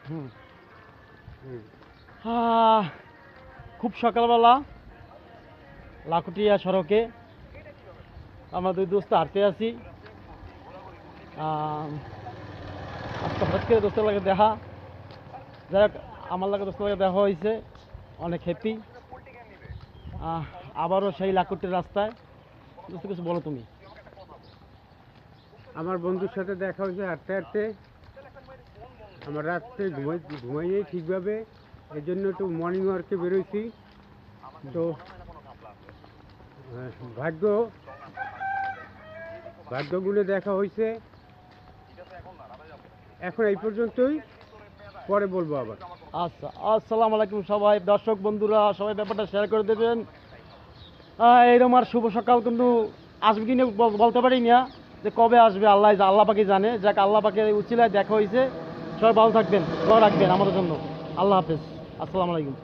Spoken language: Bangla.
হুম খুব সকালবেলা লাখুটিয়া সড়কে আমরা দুই দোস্ত হাঁটতে আছি। আজকে হঠাৎ করে দোস্তের লাগে দেখা, যাই হোক আমার লাগে দোস্তের লাগে দেখা হয়েছে, অনেক হ্যাপি। আবারও সেই লাখুটির রাস্তায়। দোস্ত কিছু বলো তুমি। আমার বন্ধুর সাথে দেখা হয়েছে হাঁটতে হাঁটতে। আমার রাত্রে ঘুমাইয়ে ঠিকভাবে, এই জন্য একটু মর্নিং ওয়ার্কে বেরোইছি। তো ভাগ্য ভাগ্যগুলো দেখা হয়েছে। এখন এই পর্যন্তই, পরে বলবো আবার। আচ্ছা, আসসালামু আলাইকুম সবাই, দর্শক বন্ধুরা সবাই ব্যাপারটা শেয়ার করে দেবেন। এইরকম আর শুভ সকাল কিন্তু আসবে কিনা বলতে পারি না, যে কবে আসবে আল্লাহ পাকি জানে। যাক, আল্লাহ পাকের উচিলায় দেখা হয়েছে। সবাই ভালো থাকবেন, দোয়া রাখবেন আমাদের জন্য। আল্লাহ হাফেজ, আসসালামু আলাইকুম।